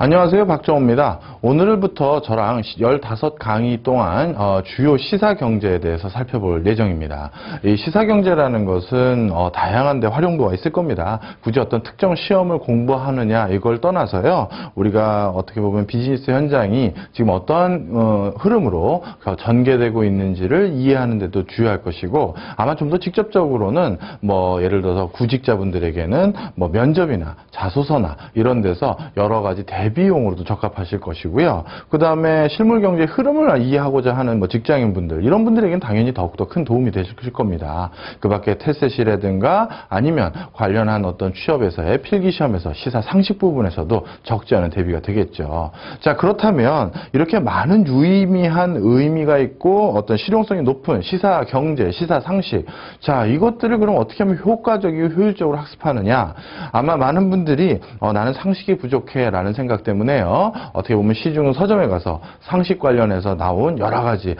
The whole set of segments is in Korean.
안녕하세요. 박정호입니다. 오늘부터 저랑 15강의 동안 주요 시사경제에 대해서 살펴볼 예정입니다. 이 시사경제라는 것은 다양한 데 활용도가 있을 겁니다. 굳이 어떤 특정 시험을 공부하느냐 이걸 떠나서요. 우리가 어떻게 보면 비즈니스 현장이 지금 어떠한 흐름으로 전개되고 있는지를 이해하는 데도 주요할 것이고, 아마 좀 더 직접적으로는 예를 들어서 구직자분들에게는 면접이나 자소서나 이런 데서 여러 가지 대비용으로도 적합하실 것이고요. 그 다음에 실물 경제의 흐름을 이해하고자 하는 직장인분들, 이런 분들에게는 당연히 더욱더 큰 도움이 되실 겁니다. 그 밖에 테셋이라든가 아니면 관련한 어떤 취업에서의 필기시험에서 시사 상식 부분에서도 적지 않은 대비가 되겠죠. 자, 그렇다면 이렇게 많은 유의미한 의미가 있고 어떤 실용성이 높은 시사 경제, 시사 상식, 자, 이것들을 그럼 어떻게 하면 효과적이고 효율적으로 학습하느냐? 아마 많은 분들이 나는 상식이 부족해 라는 생각 때문에요, 어떻게 보면 시중 서점에 가서 상식 관련해서 나온 여러 가지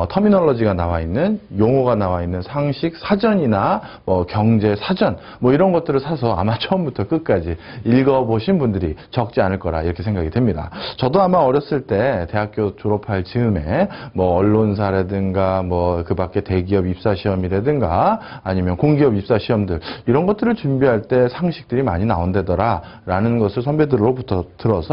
터미널러지가 나와 있는, 용어가 나와 있는 상식 사전이나 경제 사전 이런 것들을 사서 아마 처음부터 끝까지 읽어보신 분들이 적지 않을 거라 이렇게 생각이 됩니다. 저도 아마 어렸을 때 대학교 졸업할 즈음에 언론사라든가 그 밖에 대기업 입사 시험이라든가 아니면 공기업 입사 시험들, 이런 것들을 준비할 때 상식들이 많이 나온다더라 라는 것을 선배들로부터 들어서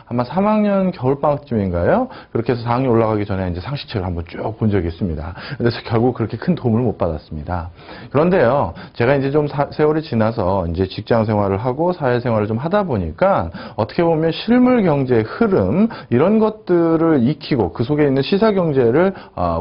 아마 3학년 겨울방학쯤인가요? 그렇게 해서 4학년 올라가기 전에 이제 상식책을 한번 쭉 본 적이 있습니다. 그래서 결국 그렇게 큰 도움을 못 받았습니다. 그런데요, 제가 이제 좀 세월이 지나서 이제 직장 생활을 하고 사회 생활을 좀 하다 보니까 어떻게 보면 실물 경제의 흐름, 이런 것들을 익히고 그 속에 있는 시사 경제를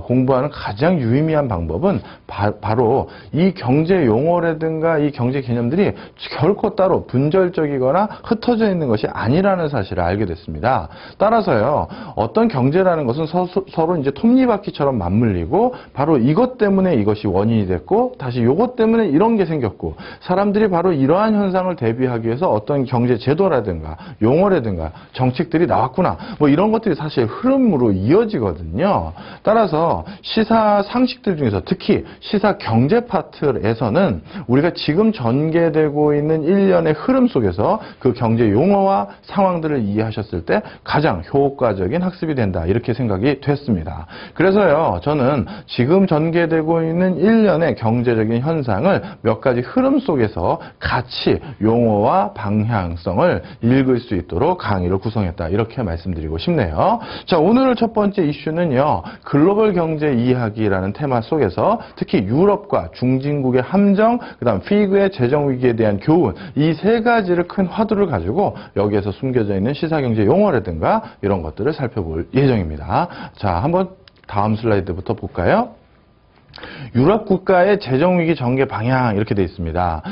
공부하는 가장 유의미한 방법은 바로 이 경제 용어라든가 이 경제 개념들이 결코 따로 분절적이거나 흩어져 있는 것이 아니라는 사실을 알게 됐습니다. 따라서요, 어떤 경제라는 것은 서로 이제 톱니바퀴처럼 맞물리고, 바로 이것 때문에 이것이 원인이 됐고, 다시 이것 때문에 이런 게 생겼고, 사람들이 바로 이러한 현상을 대비하기 위해서 어떤 경제 제도라든가 용어라든가 정책들이 나왔구나, 이런 것들이 사실 흐름으로 이어지거든요. 따라서 시사 상식들 중에서 특히 시사 경제 파트에서는 우리가 지금 전개되고 있는 일련의 흐름 속에서 그 경제 용어와 상황들을 이해하셨을 때 가장 효과적인 학습이 된다, 이렇게 생각이 됐습니다. 그래서요, 저는 지금 전개되고 있는 일련의 경제적인 현상을 몇 가지 흐름 속에서 같이 용어와 방향성을 읽을 수 있도록 강의를 구성했다, 이렇게 말씀드리고 싶네요. 자, 오늘 첫 번째 이슈는요, 글로벌 경제 이해하기라는 테마 속에서 특히 유럽과 중진국의 함정, 그 다음 피그의 재정 위기에 대한 교훈, 이 세 가지를 큰 화두를 가지고 여기에서 숨겨져 있는 시사경제 용어라든가 이런 것들을 살펴볼 예정입니다. 자, 한번 다음 슬라이드부터 볼까요? 유럽 국가의 재정위기 전개 방향, 이렇게 되어 있습니다.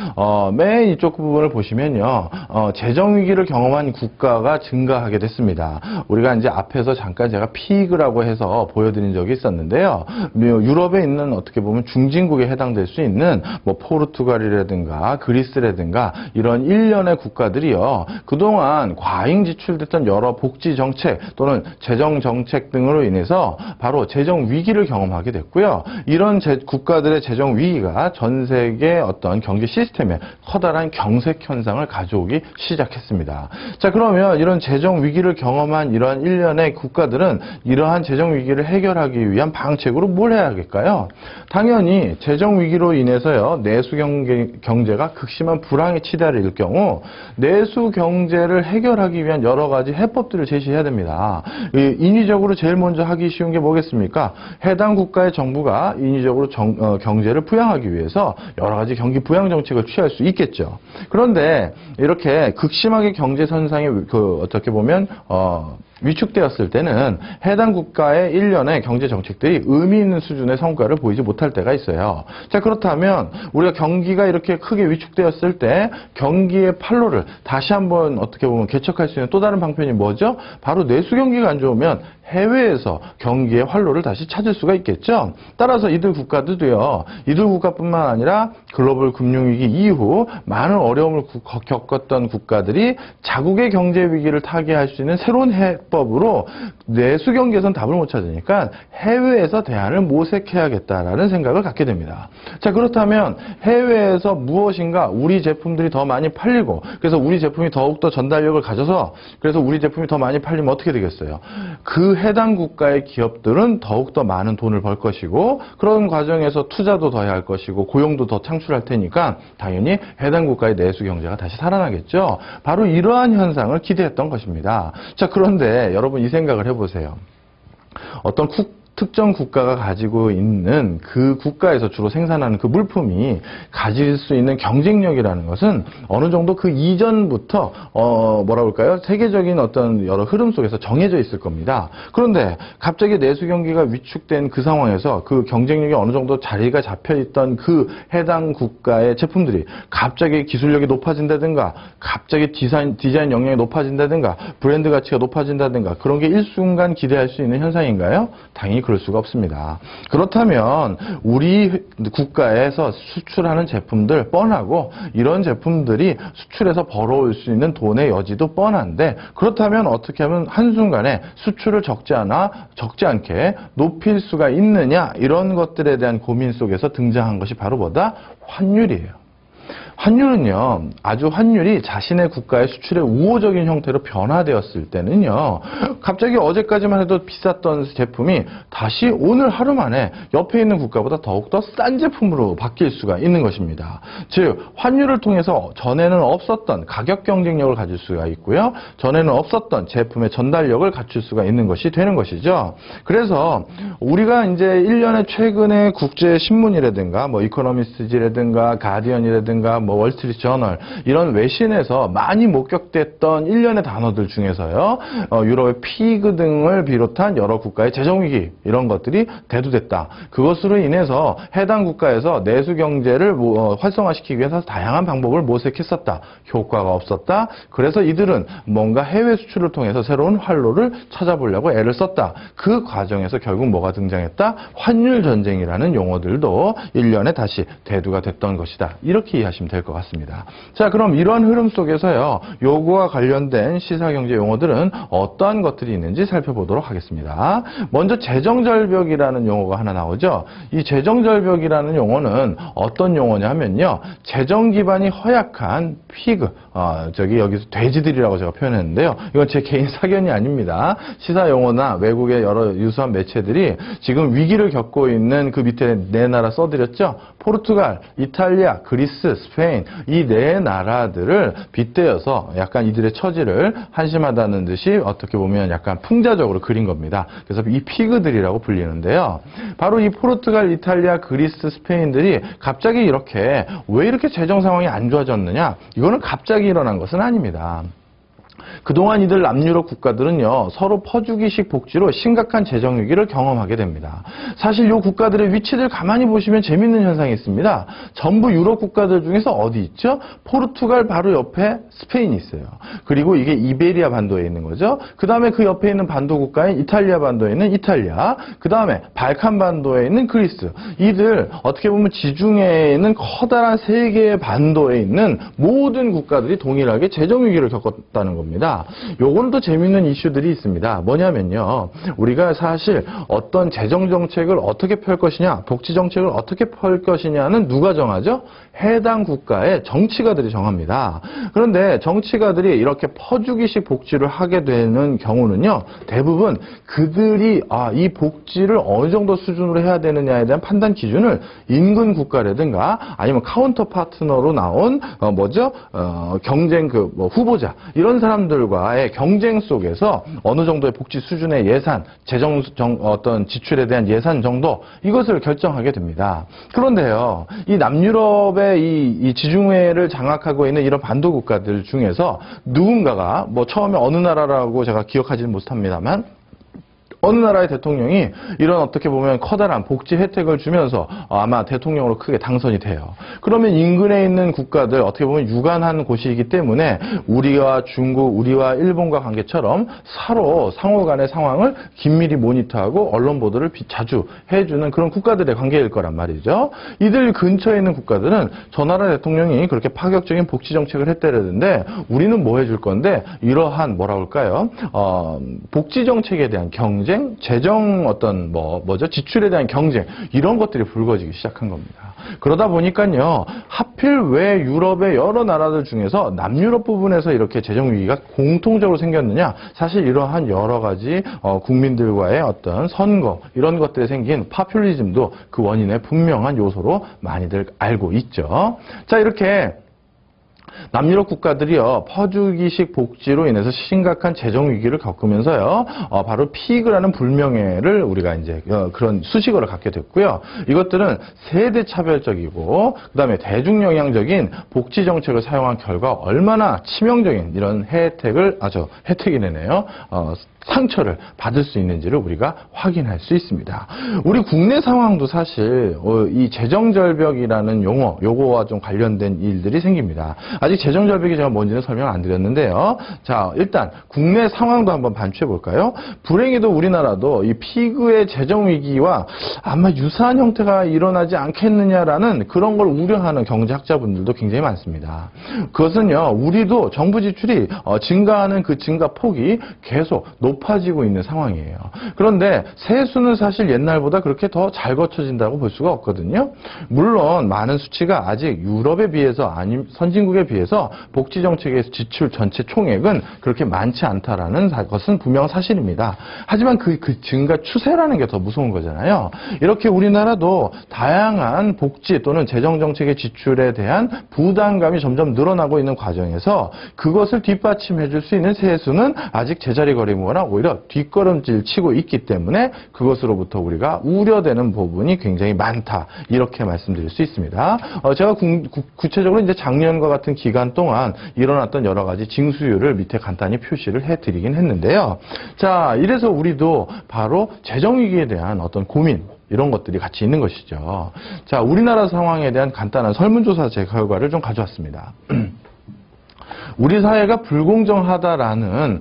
맨 이쪽 부분을 보시면요, 재정위기를 경험한 국가가 증가하게 됐습니다. 우리가 이제 앞에서 잠깐 제가 피그라고 해서 보여드린 적이 있었는데요. 유럽에 있는 어떻게 보면 중진국에 해당될 수 있는 포르투갈이라든가 그리스라든가 이런 일련의 국가들이요, 그동안 과잉 지출됐던 여러 복지 정책 또는 재정 정책 등으로 인해서 바로 재정 위기를 경험하게 됐고요. 이런 국가들의 재정 위기가 전 세계 어떤 경제 시스템에 커다란 경색 현상을 가져오기 시작했습니다. 자, 그러면 이런 재정 위기를 경험한 이러한 일련의 국가들은 이러한 재정 위기를 해결하기 위한 방책으로 뭘 해야 할까요? 당연히 재정 위기로 인해서요, 내수 경제가 극심한 불황에 치달을 경우 내수 경제를 해결하기 위한 여러 가지 해법들을 제시해야 됩니다. 인위적으로 제일 먼저 하기 쉬운 게 뭐겠습니까? 해당 국가의 정부가 인위적으로 경제를 부양하기 위해서 여러 가지 경기 부양 정책을 취할 수 있겠죠. 그런데 이렇게 극심하게 경제 현상이 어떻게 보면 위축되었을 때는 해당 국가의 일련의 경제 정책들이 의미 있는 수준의 성과를 보이지 못할 때가 있어요. 자, 그렇다면 우리가 경기가 이렇게 크게 위축되었을 때 경기의 판로를 다시 한번 어떻게 보면 개척할 수 있는 또 다른 방편이 뭐죠? 바로 내수 경기가 안 좋으면 해외에서 경기의 활로를 다시 찾을 수가 있겠죠. 따라서 이들 국가들도요, 이들 국가뿐만 아니라 글로벌 금융위기 이후 많은 어려움을 겪었던 국가들이 자국의 경제 위기를 타개할 수 있는 새로운 기법으로 내수 경제에서는 답을 못 찾으니까 해외에서 대안을 모색해야겠다라는 생각을 갖게 됩니다. 자, 그렇다면 해외에서 무엇인가 우리 제품들이 더 많이 팔리고 그래서 우리 제품이 더욱더 전달력을 가져서 그래서 우리 제품이 더 많이 팔리면 어떻게 되겠어요? 그 해당 국가의 기업들은 더욱더 많은 돈을 벌 것이고 그런 과정에서 투자도 더 해야 할 것이고 고용도 더 창출할 테니까 당연히 해당 국가의 내수 경제가 다시 살아나겠죠. 바로 이러한 현상을 기대했던 것입니다. 자, 그런데 여러분 이 생각을 해보세요. 어떤 특정 국가가 가지고 있는 그 국가에서 주로 생산하는 그 물품이 가질 수 있는 경쟁력이라는 것은 어느 정도 그 이전부터 뭐라 그럴까요? 세계적인 어떤 여러 흐름 속에서 정해져 있을 겁니다. 그런데 갑자기 내수 경기가 위축된 그 상황에서 그 경쟁력이 어느 정도 자리가 잡혀 있던 그 해당 국가의 제품들이 갑자기 기술력이 높아진다든가 갑자기 디자인 역량이 높아진다든가 브랜드 가치가 높아진다든가 그런 게 일순간 기대할 수 있는 현상인가요? 당연히 그럴 수가 없습니다. 그렇다면 우리 국가에서 수출하는 제품들 뻔하고 이런 제품들이 수출해서 벌어올 수 있는 돈의 여지도 뻔한데 그렇다면 어떻게 하면 한순간에 수출을 적지 않게 높일 수가 있느냐 이런 것들에 대한 고민 속에서 등장한 것이 바로 뭐다? 환율이에요. 환율은요, 아주 환율이 자신의 국가의 수출의 우호적인 형태로 변화되었을 때는요, 갑자기 어제까지만 해도 비쌌던 제품이 다시 오늘 하루 만에 옆에 있는 국가보다 더욱더 싼 제품으로 바뀔 수가 있는 것입니다. 즉, 환율을 통해서 전에는 없었던 가격 경쟁력을 가질 수가 있고요, 전에는 없었던 제품의 전달력을 갖출 수가 있는 것이 되는 것이죠. 그래서 우리가 이제 1년에 최근에 국제 신문이라든가, 뭐 이코노미스트지라든가, 가디언이라든가, 뭐 월스트리트 저널 이런 외신에서 많이 목격됐던 일련의 단어들 중에서요. 유럽의 피그 등을 비롯한 여러 국가의 재정위기 이런 것들이 대두됐다. 그것으로 인해서 해당 국가에서 내수 경제를 활성화시키기 위해서 다양한 방법을 모색했었다. 효과가 없었다. 그래서 이들은 뭔가 해외 수출을 통해서 새로운 활로를 찾아보려고 애를 썼다. 그 과정에서 결국 뭐가 등장했다? 환율 전쟁이라는 용어들도 일련에 다시 대두가 됐던 것이다. 이렇게 이해하시면 될 것 같습니다. 자, 그럼 이런 흐름 속에서요, 요거와 관련된 시사경제 용어들은 어떠한 것들이 있는지 살펴보도록 하겠습니다. 먼저 재정절벽이라는 용어가 하나 나오죠. 이 재정절벽이라는 용어는 어떤 용어냐면요, 재정 기반이 허약한 피그, 여기서 돼지들이라고 제가 표현했는데요. 이건 제 개인 사견이 아닙니다. 시사 용어나 외국의 여러 유수한 매체들이 지금 위기를 겪고 있는 그 밑에 네 나라 써드렸죠. 포르투갈, 이탈리아, 그리스, 스페인 이 네 나라들을 빗대어서 약간 이들의 처지를 한심하다는 듯이 어떻게 보면 약간 풍자적으로 그린 겁니다. 그래서 이 피그들이라고 불리는데요. 바로 이 포르투갈, 이탈리아, 그리스, 스페인들이 갑자기 왜 이렇게 재정 상황이 안 좋아졌느냐? 이거는 갑자기 일어난 것은 아닙니다. 그동안 이들 남유럽 국가들은요, 서로 퍼주기식 복지로 심각한 재정 위기를 경험하게 됩니다. 사실 이 국가들의 위치들 가만히 보시면 재밌는 현상이 있습니다. 전부 유럽 국가들 중에서 어디 있죠? 포르투갈 바로 옆에 스페인이 있어요. 그리고 이게 이베리아 반도에 있는 거죠. 그 다음에 그 옆에 있는 반도 국가인 이탈리아 반도에 있는 이탈리아, 그 다음에 발칸 반도에 있는 그리스. 이들 어떻게 보면 지중해에 있는 커다란 세 개의 반도에 있는 모든 국가들이 동일하게 재정 위기를 겪었다는 겁니다. 요건 또 재밌는 이슈들이 있습니다. 뭐냐면요, 우리가 사실 어떤 재정 정책을 어떻게 펼 것이냐, 복지 정책을 어떻게 펼 것이냐는 누가 정하죠? 해당 국가의 정치가들이 정합니다. 그런데 정치가들이 이렇게 퍼주기식 복지를 하게 되는 경우는요, 대부분 그들이 이 복지를 어느 정도 수준으로 해야 되느냐에 대한 판단 기준을 인근 국가라든가 아니면 카운터 파트너로 나온 경쟁 후보자 이런 사람들과의 경쟁 속에서 어느 정도의 복지 수준의 예산, 어떤 지출에 대한 예산 정도 이것을 결정하게 됩니다. 그런데요, 이 남유럽의 이 지중해를 장악하고 있는 이런 반도 국가들 중에서 누군가가 처음에 어느 나라라고 제가 기억하지는 못합니다만 어느 나라의 대통령이 이런 어떻게 보면 커다란 복지 혜택을 주면서 아마 대통령으로 크게 당선이 돼요. 그러면 인근에 있는 국가들 어떻게 보면 유관한 곳이기 때문에 우리와 중국, 우리와 일본과 관계처럼 서로 상호 간의 상황을 긴밀히 모니터하고 언론 보도를 자주 해주는 그런 국가들의 관계일 거란 말이죠. 이들 근처에 있는 국가들은 저 나라 대통령이 그렇게 파격적인 복지 정책을 했다는데 우리는 뭐 해줄 건데 이러한 뭐라 할까요? 복지 정책에 대한 경쟁, 재정 어떤 뭐죠? 지출에 대한 경쟁 이런 것들이 불거지기 시작한 겁니다. 그러다 보니까요. 하필 왜 유럽의 여러 나라들 중에서 남유럽 부분에서 이렇게 재정 위기가 공통적으로 생겼느냐? 사실 이러한 여러 가지 국민들과의 어떤 선거 이런 것들에 생긴 파퓰리즘도 그 원인의 분명한 요소로 많이들 알고 있죠. 자, 이렇게 남유럽 국가들이요, 퍼주기식 복지로 인해서 심각한 재정 위기를 겪으면서요, 바로 피그라는 불명예를 우리가 이제 그런 수식어를 갖게 됐고요. 이것들은 세대 차별적이고, 그 다음에 대중 영향적인 복지 정책을 사용한 결과 얼마나 치명적인 이런 혜택이네요. 상처를 받을 수 있는지를 우리가 확인할 수 있습니다. 우리 국내 상황도 사실 이 재정절벽이라는 요거와 좀 관련된 일들이 생깁니다. 아직 재정절벽이 제가 뭔지는 설명 안 드렸는데요. 자, 일단 국내 상황도 한번 반추해 볼까요? 불행히도 우리나라도 이 피그의 재정위기와 아마 유사한 형태가 일어나지 않겠느냐라는 그런 걸 우려하는 경제학자분들도 굉장히 많습니다. 그것은요, 우리도 정부 지출이 증가하는 그 증가폭이 계속 높아지고 있는 상황이에요. 그런데 세수는 사실 옛날보다 그렇게 더 잘 거쳐진다고 볼 수가 없거든요. 물론 많은 수치가 아직 유럽에 비해서 아니면 선진국에 비해서 복지 정책의 지출 전체 총액은 그렇게 많지 않다라는 것은 분명 사실입니다. 하지만 그 증가 추세라는 게 더 무서운 거잖아요. 이렇게 우리나라도 다양한 복지 또는 재정 정책의 지출에 대한 부담감이 점점 늘어나고 있는 과정에서 그것을 뒷받침해 줄 수 있는 세수는 아직 제자리걸음이거나 오히려 뒷걸음질 치고 있기 때문에 그것으로부터 우리가 우려되는 부분이 굉장히 많다. 이렇게 말씀드릴 수 있습니다. 제가 구체적으로 이제 작년과 같은 기간 동안 일어났던 여러 가지 징수율을 밑에 간단히 표시를 해드리긴 했는데요. 자, 이래서 우리도 바로 재정위기에 대한 어떤 고민, 이런 것들이 같이 있는 것이죠. 자, 우리나라 상황에 대한 간단한 설문조사 제 결과를 좀 가져왔습니다. 우리 사회가 불공정하다라는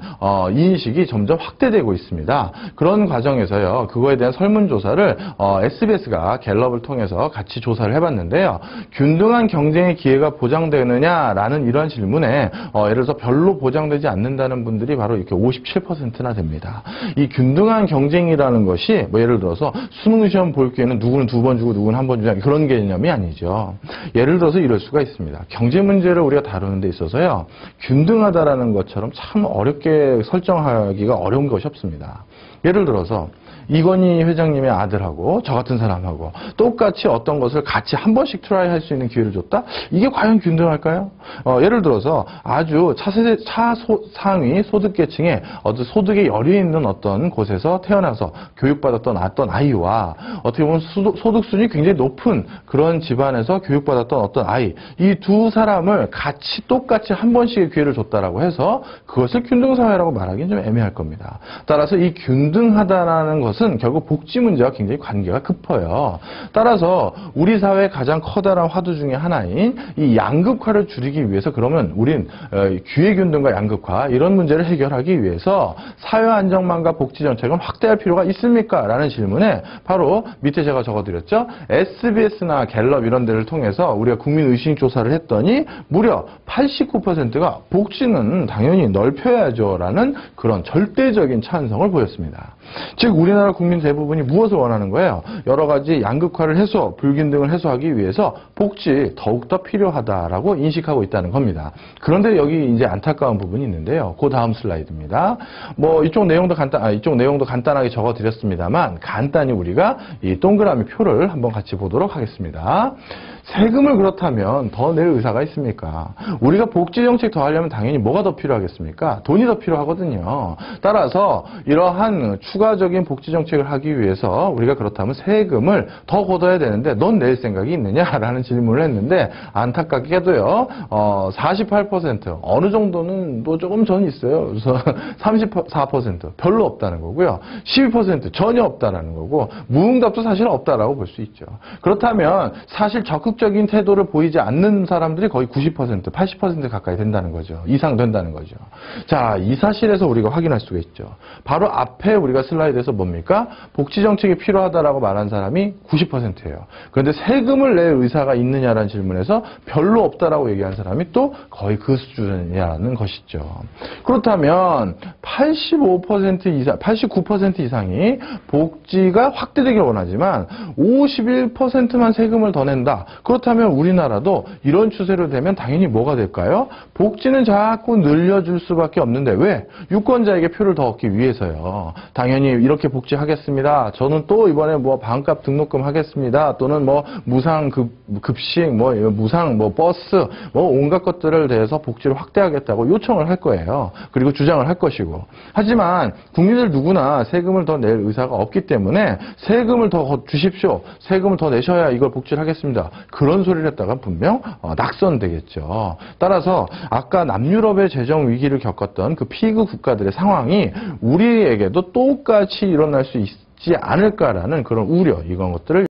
인식이 점점 확대되고 있습니다. 그런 과정에서요, 그거에 대한 설문조사를 SBS가 갤럽을 통해서 같이 조사를 해봤는데요. 균등한 경쟁의 기회가 보장되느냐라는 이러한 질문에 예를 들어서 별로 보장되지 않는다는 분들이 바로 이렇게 57%나 됩니다. 이 균등한 경쟁이라는 것이 뭐 예를 들어서 수능 시험 볼 기회는 누구는 2번 주고 누구는 1번 주자 그런 개념이 아니죠. 예를 들어서 이럴 수가 있습니다. 경제 문제를 우리가 다루는 데 있어서요. 균등하다라는 것처럼 참 어렵게 설정하기가 어려운 것이 없습니다. 예를 들어서 이건희 회장님의 아들하고 저 같은 사람하고 똑같이 어떤 것을 같이 한 번씩 트라이 할 수 있는 기회를 줬다? 이게 과연 균등할까요? 예를 들어서 아주 차상위 소득계층의 어떤 소득에 여유 있는 어떤 곳에서 태어나서 교육받았던 아이와 어떻게 보면 소득순위 굉장히 높은 그런 집안에서 교육받았던 어떤 아이, 이 두 사람을 같이 똑같이 한 번씩의 기회를 줬다라고 해서 그것을 균등사회라고 말하기는 좀 애매할 겁니다. 따라서 이 균등하다라는 것은 결국 복지 문제와 굉장히 관계가 깊어요. 따라서 우리 사회의 가장 커다란 화두 중에 하나인 이 양극화를 줄이기 위해서 그러면 우린 기회균등과 양극화 이런 문제를 해결하기 위해서 사회 안정망과 복지 정책은 확대할 필요가 있습니까? 라는 질문에 바로 밑에 제가 적어드렸죠. SBS나 갤럽 이런 데를 통해서 우리가 국민의식 조사를 했더니 무려 89%가 복지는 당연히 넓혀야죠 라는 그런 절대적인 찬성을 보였습니다. 즉 우리나라 국민 대부분이 무엇을 원하는 거예요? 여러 가지 양극화를 해소, 불균등을 해소하기 위해서 복지 더욱더 필요하다라고 인식하고 있다는 겁니다. 그런데 여기 이제 안타까운 부분이 있는데요. 그 다음 슬라이드입니다. 뭐 이쪽 내용도 간단하게 적어드렸습니다만 간단히 우리가 이 동그라미 표를 한번 같이 보도록 하겠습니다. 세금을 그렇다면 더 낼 의사가 있습니까? 우리가 복지정책 더 하려면 당연히 뭐가 더 필요하겠습니까? 돈이 더 필요하거든요. 따라서 이러한 추가적인 복지정책을 하기 위해서 우리가 그렇다면 세금을 더 걷어야 되는데 넌 낼 생각이 있느냐라는 질문을 했는데 안타깝게도요. 48% 어느 정도는 또 조금 전 있어요. 그래서 34% 별로 없다는 거고요. 12% 전혀 없다라는 거고 무응답도 사실 없다라고 볼 수 있죠. 그렇다면 사실 적극적인 태도를 보이지 않는 사람들이 거의 90%, 80% 가까이 된다는 거죠. 이상 된다는 거죠. 자, 이 사실에서 우리가 확인할 수가 있죠. 바로 앞에 우리가 슬라이드에서 뭡니까? 복지정책이 필요하다라고 말한 사람이 90%예요. 그런데 세금을 낼 의사가 있느냐라는 질문에서 별로 없다라고 얘기한 사람이 또 거의 그 수준이라는 것이죠. 그렇다면 85% 이상, 89% 이상이 복지가 확대되길 원하지만 51%만 세금을 더 낸다. 그렇다면 우리나라도 이런 추세로 되면 당연히 뭐가 될까요? 복지는 자꾸 늘려줄 수밖에 없는데 왜? 유권자에게 표를 더 얻기 위해서요. 당연히 이렇게 복지하겠습니다. 저는 또 이번에 뭐 반값 등록금 하겠습니다. 또는 뭐 무상 급식, 뭐 무상 뭐 버스, 뭐 온갖 것들을 대해서 복지를 확대하겠다고 요청을 할 거예요. 그리고 주장을 할 것이고. 하지만 국민들 누구나 세금을 더 낼 의사가 없기 때문에 세금을 더 주십시오. 세금을 더 내셔야 이걸 복지를 하겠습니다. 그런 소리를 했다가 분명 낙선되겠죠. 따라서 아까 남유럽의 재정 위기를 겪었던 그 피그 국가들의 상황이 우리에게도 똑같이 일어날 수 있지 않을까라는 그런 우려, 이런 것들을